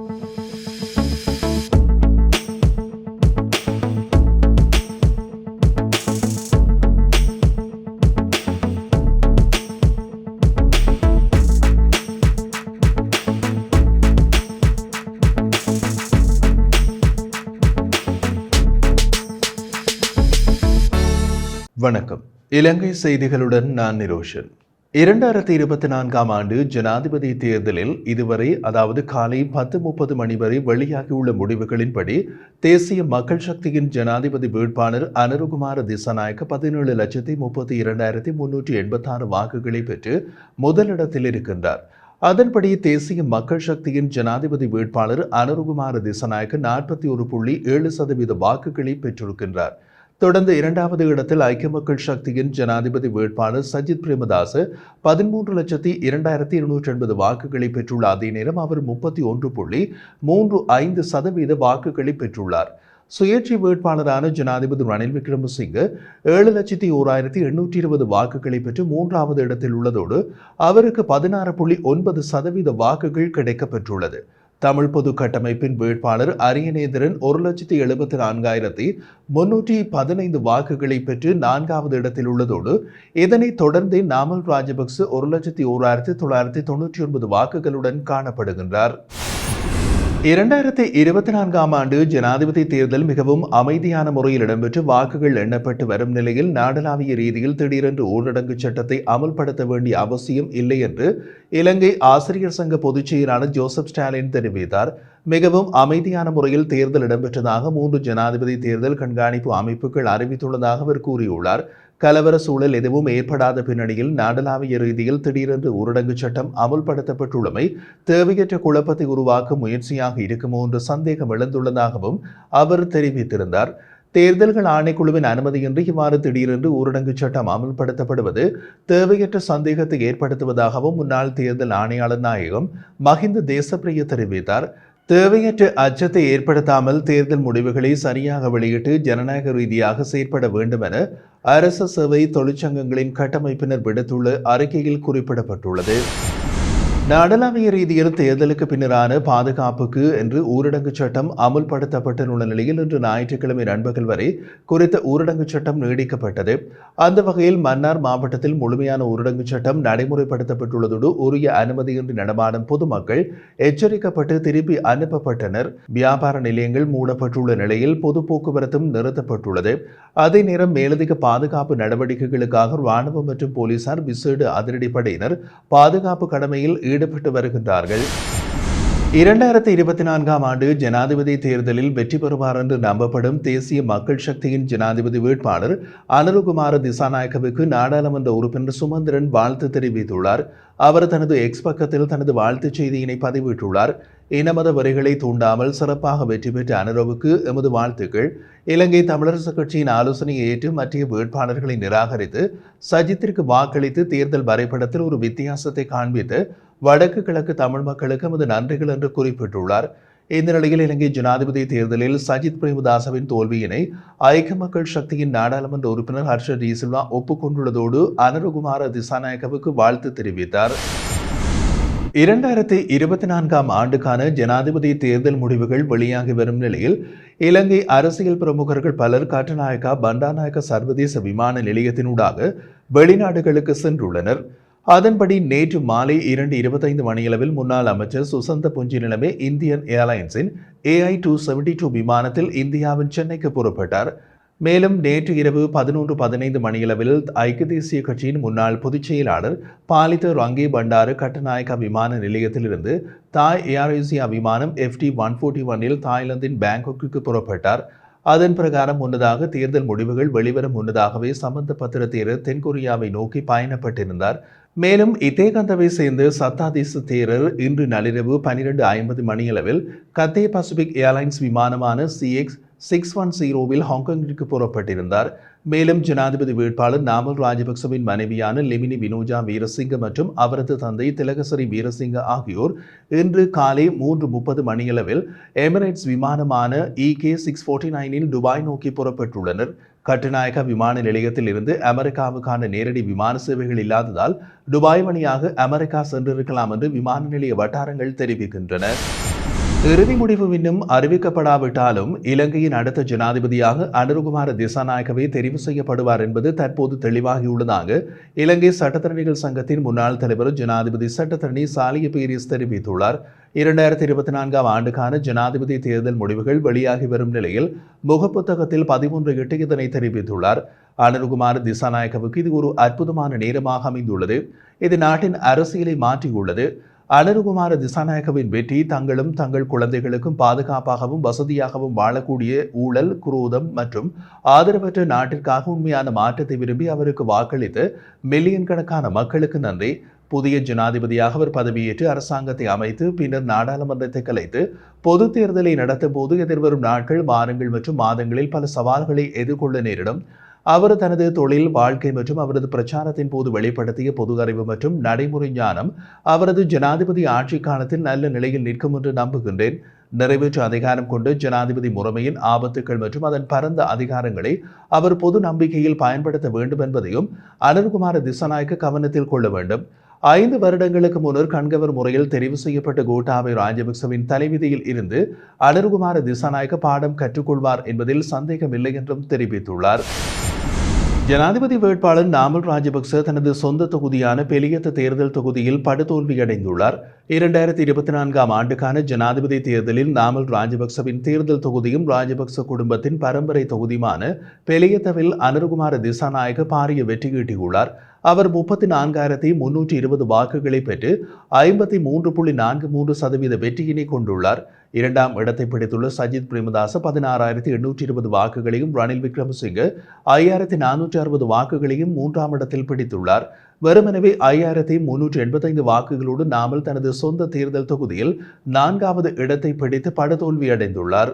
வணக்கம். இலங்கை செய்திகளுடன் நான் நிரோஷன். 2024ஆம் ஆண்டு ஜனாதிபதி தேர்தலில் இதுவரை அதாவது காலை 10:30 மணி வரை வெளியாகியுள்ள முடிவுகளின்படி தேசிய மக்கள் சக்தியின் ஜனாதிபதி வேட்பாளர் அனுருகுமார திசாநாயக்க 17,32,386 வாக்குகளை பெற்று முதலிடத்தில் இருக்கின்றார். அதன்படி தேசிய மக்கள் சக்தியின் ஜனாதிபதி வேட்பாளர் அனுருகுமார திசாநாயக்க 41.7% வாக்குகளை பெற்றிருக்கின்றார். தொடர்ந்து இரண்டாவது இடத்தில் ஐக்கிய மக்கள் சக்தியின் ஜனாதிபதி வேட்பாளர் சஜித் பிரேமதாச 13,02,280 வாக்குகளை பெற்றுள்ள அதே நேரம் அவர் 31.35% வாக்குகளை பெற்றுள்ளார். சுயேட்சை வேட்பாளரான ஜனாதிபதி ரணில் விக்ரமசிங்க 7,01,820 வாக்குகளை பெற்று மூன்றாவது இடத்தில் உள்ளதோடு அவருக்கு 16.9% வாக்குகள் கிடைக்கப்பெற்றுள்ளது. தமிழ் பொது கட்டமைப்பின் வேட்பாளர் அரியநேந்திரன் 1,74,315 வாக்குகளை பெற்று நான்காவது இடத்தில் உள்ளதோடு இதனைத் தொடர்ந்து நாமல் ராஜபக்ச 1,01,999 வாக்குகளுடன் காணப்படுகின்றார். 2024ஆம் ஆண்டு ஜனாதிபதி தேர்தல் மிகவும் அமைதியான முறையில் இடம்பெற்று வாக்குகள் எண்ணப்பட்டு வரும் நிலையில் நாடளாவிய ரீதியில் திடீரென்று ஊரடங்கு சட்டத்தை அமல்படுத்த வேண்டிய அவசியம் இல்லை என்று இலங்கை ஆசிரியர் சங்க பொதுச் செயலாளர் ஜோசப் ஸ்டாலின் தெரிவித்தார். மிகவும் அமைதியான முறையில் தேர்தல் இடம்பெற்றதாக 3 ஜனாதிபதி தேர்தல் கண்காணிப்பு அமைப்புகள் அறிவித்துள்ளதாக அவர் கூறியுள்ளார். கலவர சூழல் எதுவும் ஏற்படாத பின்னணியில் நாடளாவிய ரீதியில் திடீரென்று ஊரடங்கு சட்டம் அமுல்படுத்தப்பட்டுள்ளமை தேவையற்ற குழப்பத்தை உருவாக்கும் முயற்சியாக இருக்குமோ என்ற சந்தேகம் எழுந்துள்ளதாகவும் அவர் தெரிவித்திருந்தார். தேர்தல்கள் ஆணைக்குழுவின் அனுமதியின்றி இவ்வாறு திடீரென்று ஊரடங்கு சட்டம் அமுல்படுத்தப்படுவது தேவையற்ற சந்தேகத்தை ஏற்படுத்துவதாகவும் முன்னாள் தேர்தல் ஆணையாளர் நாயகம் மஹிந்த தேசப்பிரிய தெரிவித்தார். தேவையற்ற அச்சத்தை ஏற்படுத்தாமல் தேர்தல் முடிவுகளை சரியாக வெளியிட்டு ஜனநாயக ரீதியாக செயற்பட வேண்டும் என அரச சேவை தொழிற்சங்கங்களின் கட்டமைப்பினர் விடுத்துள்ள அறிக்கையில் குறிப்பிடப்பட்டுள்ளது. நாடளாவிய ரீதியில் தேர்தலுக்கு பின்னரான பாதுகாப்புக்கு என்று ஊரடங்கு சட்டம் அமுல்படுத்தப்பட்டுள்ள நிலையில் இன்று ஞாயிற்றுக்கிழமை நண்பகல் வரை குறித்த ஊரடங்கு சட்டம் நீடிக்கப்பட்டது. அந்த வகையில் மன்னார் மாவட்டத்தில் முழுமையான ஊரடங்கு சட்டம் நடைமுறைப்படுத்தப்பட்டுள்ளதோடு உரிய அனுமதியின்றி நடமாடும் பொதுமக்கள் எச்சரிக்கப்பட்டு திருப்பி அனுப்பப்பட்டனர். வியாபார நிலையங்கள் மூடப்பட்டுள்ள நிலையில் பொது போக்குவரத்தும் நிறுத்தப்பட்டுள்ளது. அதே நேரம் மேலதிக பாதுகாப்பு நடவடிக்கைகளுக்காக ராணுவம் மற்றும் போலீசார் விசேட அதிரடிப்படையினர் பாதுகாப்பு கடமையில் ஈடுபட்டு வருகின்றார்கள். 2024ஆம் ஆண்டு ஜனாதிபதி தேர்தலில் வெற்றி பெறுவார் என்று நம்பப்படும் தேசிய மக்கள் சக்தியின் ஜனாதிபதி வேட்பாளர் அனுருகுமார திசாநாயக்கவுக்கு நாடாளுமன்ற உறுப்பினர் சுமந்திரன் வாழ்த்து தெரிவித்துள்ளார். அவர் தனது எக்ஸ் பக்கத்தில் தனது வாழ்த்துச் செய்தியினை பதிவிட்டுள்ளார். இனமத வரிகளை தூண்டாமல் சிறப்பாக வெற்றி பெற்ற அனுரவுக்கு எமது வாழ்த்துக்கள். இலங்கை தமிழரசு கட்சியின் ஆலோசனையை ஏற்று மற்ற வேட்பாளர்களை நிராகரித்து சஜித்திற்கு வாக்களித்து தேர்தல் வரைபடத்தில் ஒரு வித்தியாசத்தை காண்பித்து வடக்கு கிழக்கு தமிழ் மக்களுக்கு எமது நன்றிகள் என்று குறிப்பிட்டுள்ளார். இந்த நிலையில் இலங்கை ஜனாதிபதி தேர்தலில் சஜித் பிரேமதாசவின் தோல்வியினை ஐக்கிய மக்கள் சக்தியின் நாடாளுமன்ற உறுப்பினர் ஹர்ஷ டி சில்வா ஒப்புக்கொண்டுள்ளதோடு அனுருகுமார திசாநாயக்கவுக்கு வாழ்த்து தெரிவித்தார். 2024ஆம் ஆண்டுக்கான ஜனாதிபதி தேர்தல் முடிவுகள் வெளியாகி வரும் நிலையில் இலங்கை அரசியல் பிரமுகர்கள் பலர் கட்டுநாயக்கா பண்டாநாயக்க சர்வதேச விமான நிலையத்தினூடாக வெளிநாடுகளுக்கு சென்றுள்ளனர். அதன்படி நேற்று மாலை 2:25 மணியளவில் முன்னாள் அமைச்சர் சுசந்த புஞ்சிநிலமே இந்தியன் ஏர்லைன்ஸின் AI-272 விமானத்தில் இந்தியாவின் சென்னைக்கு புறப்பட்டார். மேலும் நேற்று இரவு 11:15 மணியளவில் ஐக்கிய தேசிய கட்சியின் முன்னாள் பொதுச் செயலாளர் பாலித ரங்கே பண்டாரு கட்டுநாயக்கா விமான நிலையத்திலிருந்து தாய் ஏர் ஏசியா விமானம் FT-141இல் தாய்லாந்தின் பேங்காக்குக்கு புறப்பட்டார். அதன் பிரகாரம் முன்னதாக தேர்தல் முடிவுகள் வெளிவரும் முன்னதாகவே சம்பந்தப்பட்ட தேரர் தென்கொரியாவை நோக்கி பயணப்பட்டிருந்தார். மேலும் இதேகந்தவை சேர்ந்த சத்தாதீச தேரர் இன்று நள்ளிரவு 12:50 மணியளவில் கத்தே பசிபிக் ஏர்லைன்ஸ் விமானமான CX-610வில் ஹாங்காங்கிற்கு புறப்பட்டிருந்தார். மேலும் ஜனாதிபதி வேட்பாளர் நாமல் ராஜபக்சவின் மனைவியான லிமினி வினோஜா வீரசிங்க மற்றும் அவரது தந்தை திலகசரி வீரசிங்க ஆகியோர் இன்று காலை 3:30 மணியளவில் எமிரேட்ஸ் விமானமான EK-649இல் துபாய் நோக்கி புறப்பட்டுள்ளனர். கட்டுநாயக்கா விமான நிலையத்தில் இருந்து அமெரிக்காவுக்கான நேரடி விமான சேவைகள் இல்லாததால் துபாய் வழியாக அமெரிக்கா சென்றிருக்கலாம் என்று விமான நிலைய வட்டாரங்கள் தெரிவிக்கின்றன. இறுதி முடிவு இன்னும் அறிவிக்கப்படாவிட்டாலும் இலங்கையின் அடுத்த ஜனாதிபதியாக அனுருகுமார திசாநாயக்கவே தெரிவு செய்யப்படுவார் என்பது தற்போது தெளிவாகியுள்ளதாக இலங்கை சட்டத்தரணிகள் சங்கத்தின் முன்னாள் தலைவர் ஜனாதிபதி சட்டத்தரணி சாலிய பீரிஸ் தெரிவித்துள்ளார். 2024 ஆண்டுக்கான ஜனாதிபதி தேர்தல் முடிவுகள் வெளியாகி வரும் நிலையில் முகப்புத்தகத்தில் 13 இட்டு இதனை தெரிவித்துள்ளார். அனுருகுமார திசாநாயக்கவுக்கு இது ஒரு அற்புதமான நேரமாக அமைந்துள்ளது. இது நாட்டின் அரசியலை மாற்றியுள்ளது. அனுருகுமார திசாநாயக்கவின் வெற்றி தங்களும் தங்கள் குழந்தைகளுக்கும் பாதுகாப்பாகவும் வசதியாகவும் வாழக்கூடிய ஊழல், குரோதம் மற்றும் ஆதரவற்ற நாட்டிற்காக உண்மையான மாற்றத்தை விரும்பி அவருக்கு வாக்களித்து மில்லியன் கணக்கான மக்களுக்கு நன்றி. புதிய ஜனாதிபதியாக அவர் பதவியேற்று அரசாங்கத்தை அமைத்து பின்னர் நாடாளுமன்றத்தை கலைத்து பொது தேர்தலை நடத்தும் போது எதிர்வரும் நாட்கள், வாரங்கள் மற்றும் மாதங்களில் பல சவால்களை எதிர்கொள்ள நேரிடும். அவர் தனது தொழில், வாழ்க்கை மற்றும் அவரது பிரச்சாரத்தின் போது வெளிப்படுத்திய பொது அறிவு மற்றும் நடைமுறை ஞானம் அவரது ஜனாதிபதி ஆட்சி காலத்தில் நல்ல நிலையில் நிற்கும் என்று நம்புகின்றேன். நிறைவேற்று அதிகாரம் கொண்டு ஜனாதிபதி முறைமையின் ஆபத்துக்கள் மற்றும் அதன் பரந்த அதிகாரங்களை அவர் பொது நம்பிக்கையில் பயன்படுத்த வேண்டும் என்பதையும் அனுருகுமார திசாநாயக்க கவனத்தில் கொள்ள வேண்டும். 5 வருடங்களுக்கு முன்னர் கண்கவர் முறையில் தெரிவு செய்யப்பட்ட கோட்டாபய ராஜபக்சவின் தலைவிதியில் இருந்து அனுருகுமார திசாநாயக்க பாடம் கற்றுக்கொள்வார் என்பதில் சந்தேகமில்லை என்றும் தெரிவித்துள்ளார். ஜனாதிபதி வேட்பாளர் நாமல் ராஜபக்ச தனது சொந்த தொகுதியான பெலியத்த தேர்தல் தொகுதியில் படுதோல்வியடைந்துள்ளார். 2024 ஆண்டுக்கான ஜனாதிபதி தேர்தலில் நாமல் ராஜபக்சவின் தேர்தல் தொகுதியும் ராஜபக்ச குடும்பத்தின் பரம்பரை தொகுதியுமான பெலியத்தவில் அனுருகுமார திசாநாயக்க பாரிய வெற்றி ஈட்டியுள்ளார். அவர் 34,320 வாக்குகளை பெற்று 53.43% வெற்றியினை கொண்டுள்ளார். 2ஆம் இடத்தை பிடித்துள்ள சஜித் பிரேமதாச 16,820 வாக்குகளையும், ரணில் விக்ரமசிங்க 5,460 வாக்குகளையும் 3ஆம் இடத்தில் பிடித்துள்ளார். வெறுமனவே 5,385 வாக்குகளோடு நாமல் தனது சொந்த தேர்தல் தொகுதியில் 4வது இடத்தை பிடித்து படுதோல்வியடைந்துள்ளார்.